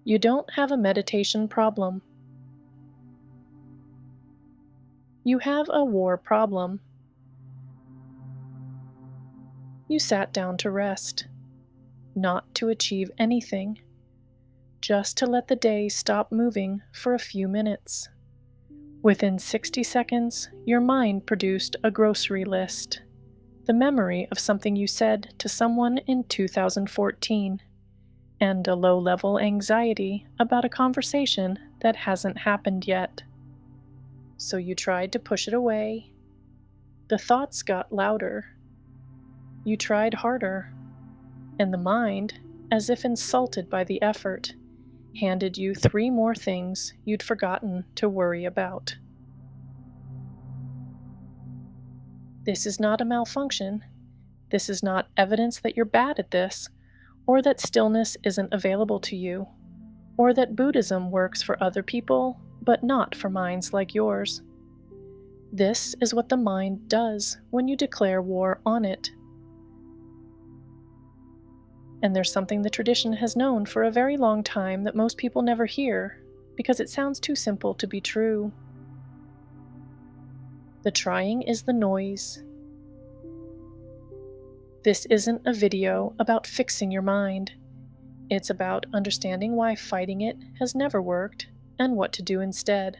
You don't have a meditation problem. You have a war problem. You sat down to rest, not to achieve anything, just to let the day stop moving for a few minutes. Within 60 seconds, your mind produced a grocery list, the memory of something you said to someone in 2014, and a low-level anxiety about a conversation that hasn't happened yet. So you tried to push it away. The thoughts got louder. You tried harder, and the mind, as if insulted by the effort, handed you 3 more things you'd forgotten to worry about. This is not a malfunction. This is not evidence that you're bad at this, or that stillness isn't available to you, or that Buddhism works for other people, but not for minds like yours. This is what the mind does when you declare war on it. And there's something the tradition has known for a very long time that most people never hear, because it sounds too simple to be true. The trying is the noise. This isn't a video about fixing your mind. It's about understanding why fighting it has never worked and what to do instead.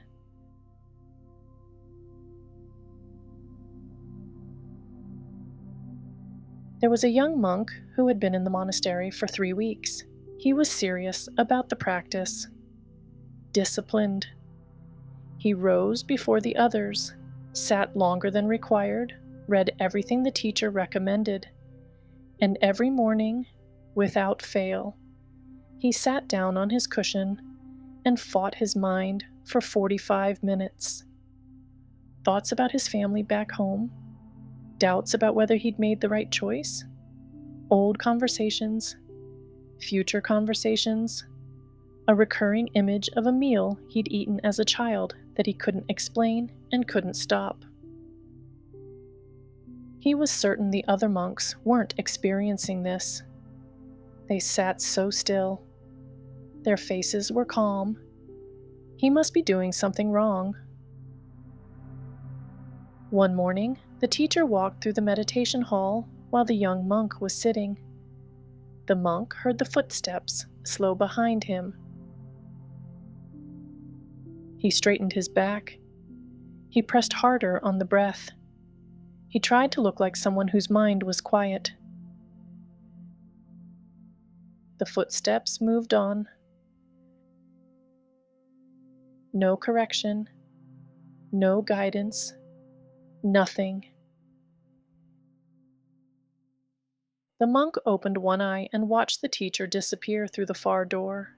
There was a young monk who had been in the monastery for 3 weeks. He was serious about the practice, disciplined. He rose before the others, sat longer than required, read everything the teacher recommended, and every morning, without fail, he sat down on his cushion and fought his mind for 45 minutes. Thoughts about his family back home, doubts about whether he'd made the right choice, old conversations, future conversations, a recurring image of a meal he'd eaten as a child that he couldn't explain and couldn't stop. He was certain the other monks weren't experiencing this. They sat so still. Their faces were calm. He must be doing something wrong. One morning, the teacher walked through the meditation hall while the young monk was sitting. The monk heard the footsteps slow behind him. He straightened his back. He pressed harder on the breath. He tried to look like someone whose mind was quiet. The footsteps moved on. No correction, no guidance, nothing. The monk opened one eye and watched the teacher disappear through the far door.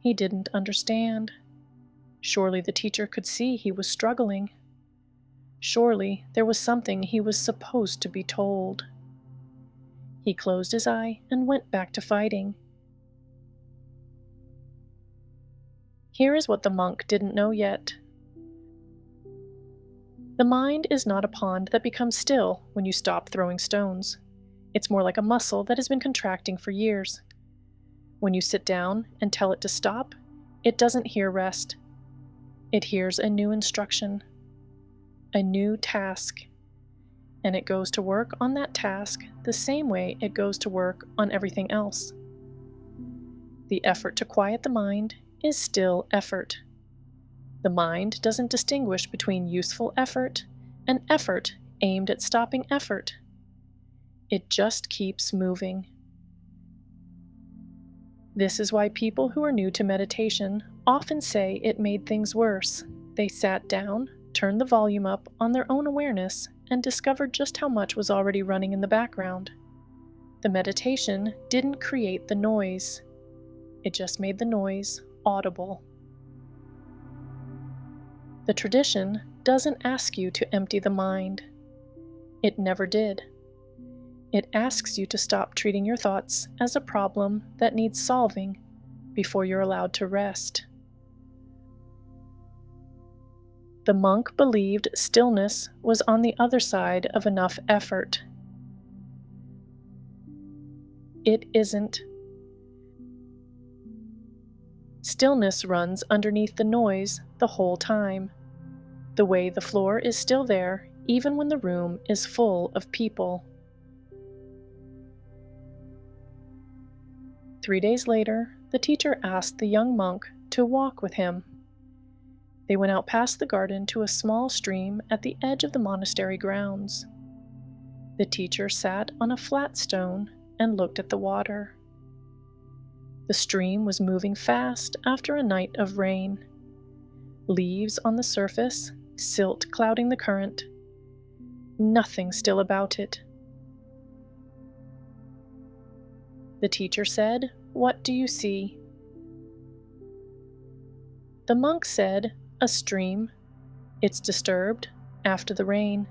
He didn't understand. Surely the teacher could see he was struggling. Surely there was something he was supposed to be told. He closed his eye and went back to fighting. Here is what the monk didn't know yet. The mind is not a pond that becomes still when you stop throwing stones. It's more like a muscle that has been contracting for years. When you sit down and tell it to stop, it doesn't hear rest. It hears a new instruction, a new task, and it goes to work on that task the same way it goes to work on everything else. The effort to quiet the mind is still effort. The mind doesn't distinguish between useful effort and effort aimed at stopping effort. It just keeps moving. This is why people who are new to meditation often say it made things worse. They sat down, turned the volume up on their own awareness, and discovered just how much was already running in the background. The meditation didn't create the noise. It just made the noise audible. The tradition doesn't ask you to empty the mind. It never did. It asks you to stop treating your thoughts as a problem that needs solving before you're allowed to rest. The monk believed stillness was on the other side of enough effort. It isn't. Stillness runs underneath the noise the whole time. The way the floor is still there, even when the room is full of people. 3 days later, the teacher asked the young monk to walk with him. They went out past the garden to a small stream at the edge of the monastery grounds. The teacher sat on a flat stone and looked at the water. The stream was moving fast after a night of rain. Leaves on the surface, silt clouding the current. Nothing still about it. The teacher said, "What do you see?" The monk said, "A stream. It's disturbed after the rain."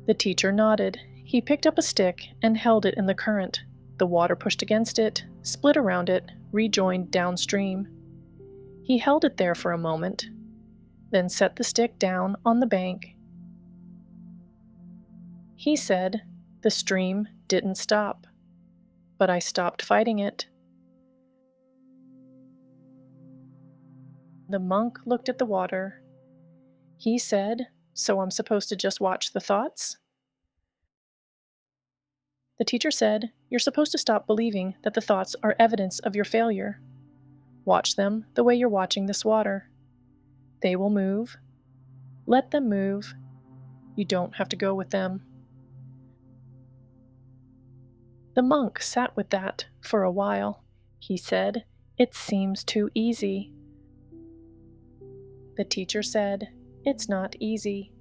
The teacher nodded. He picked up a stick and held it in the current. The water pushed against it, split around it, rejoined downstream. He held it there for a moment, then set the stick down on the bank. He said, "The stream didn't stop, but I stopped fighting it." The monk looked at the water. He said, "So I'm supposed to just watch the thoughts?" The teacher said, "You're supposed to stop believing that the thoughts are evidence of your failure. Watch them the way you're watching this water. They will move. Let them move. You don't have to go with them." The monk sat with that for a while. He said, "It seems too easy." The teacher said, "It's not easy.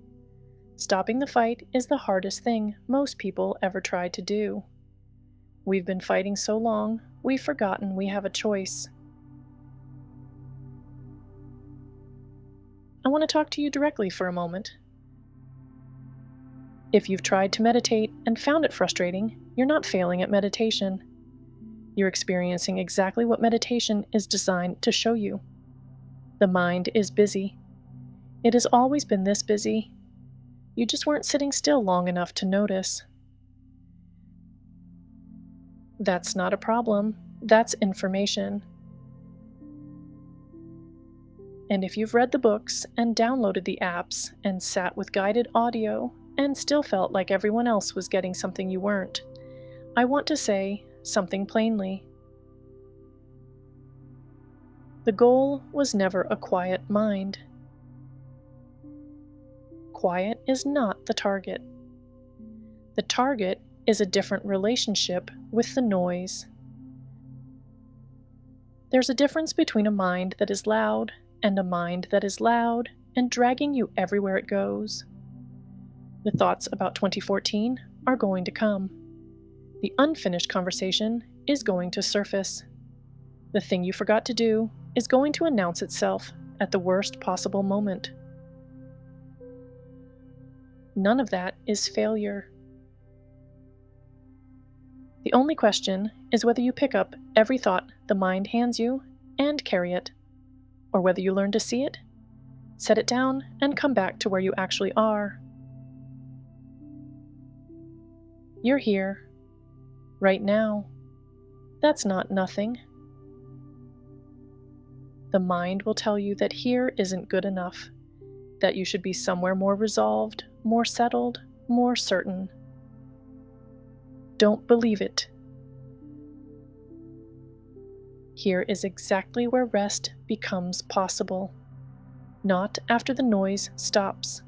Stopping the fight is the hardest thing most people ever try to do. We've been fighting so long, we've forgotten we have a choice." I want to talk to you directly for a moment. If you've tried to meditate and found it frustrating, you're not failing at meditation. You're experiencing exactly what meditation is designed to show you. The mind is busy. It has always been this busy. You just weren't sitting still long enough to notice. That's not a problem. That's information. And if you've read the books and downloaded the apps and sat with guided audio and still felt like everyone else was getting something you weren't, I want to say something plainly. The goal was never a quiet mind. Quiet is not the target. The target is a different relationship with the noise. There's a difference between a mind that is loud and a mind that is loud and dragging you everywhere it goes. The thoughts about 2014 are going to come. The unfinished conversation is going to surface. The thing you forgot to do is going to announce itself at the worst possible moment. None of that is failure. The only question is whether you pick up every thought the mind hands you and carry it, or whether you learn to see it, set it down, and come back to where you actually are. You're here, right now. That's not nothing. The mind will tell you that here isn't good enough, that you should be somewhere more resolved, more settled, more certain. Don't believe it. Here is exactly where rest becomes possible, not after the noise stops.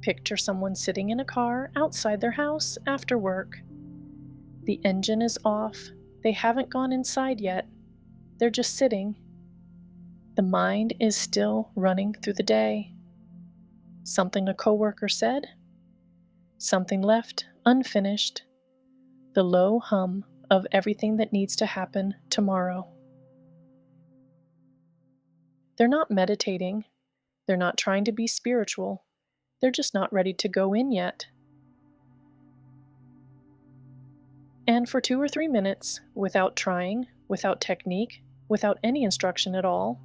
Picture someone sitting in a car outside their house after work. The engine is off. They haven't gone inside yet. They're just sitting. The mind is still running through the day. Something a coworker said, something left unfinished, the low hum of everything that needs to happen tomorrow. They're not meditating. They're not trying to be spiritual. They're just not ready to go in yet. And for 2 or 3 minutes, without trying, without technique, without any instruction at all,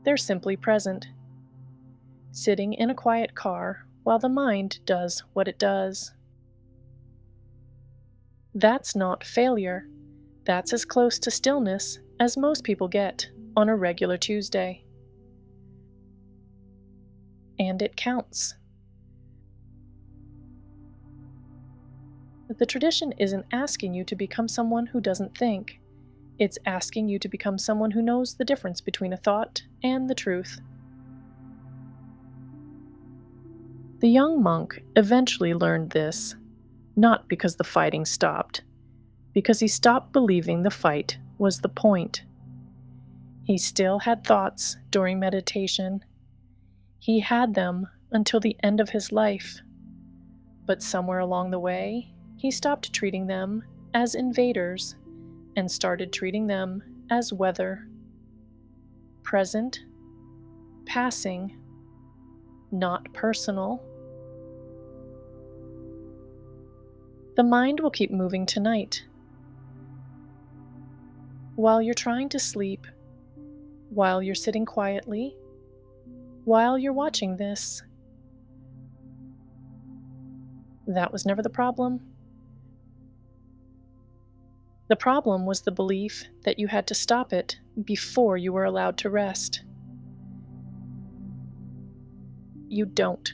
they're simply present, sitting in a quiet car while the mind does what it does. That's not failure. That's as close to stillness as most people get on a regular Tuesday. And it counts. The tradition isn't asking you to become someone who doesn't think. It's asking you to become someone who knows the difference between a thought and the truth. The young monk eventually learned this, not because the fighting stopped, because he stopped believing the fight was the point. He still had thoughts during meditation. He had them until the end of his life. But somewhere along the way, he stopped treating them as invaders and started treating them as weather. Present, passing, not personal. The mind will keep moving tonight. While you're trying to sleep, while you're sitting quietly, while you're watching this. That was never the problem. The problem was the belief that you had to stop it before you were allowed to rest. You don't.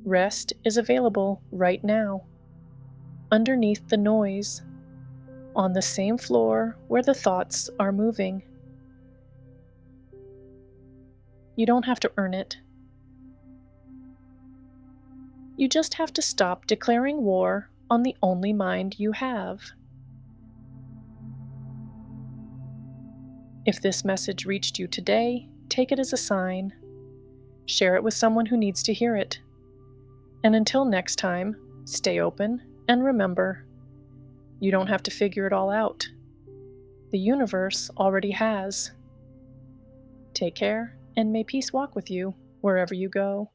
Rest is available right now, underneath the noise, on the same floor where the thoughts are moving. You don't have to earn it. You just have to stop declaring war on the only mind you have. If this message reached you today, take it as a sign. Share it with someone who needs to hear it. And until next time, stay open and remember, you don't have to figure it all out. The universe already has. Take care, and may peace walk with you wherever you go.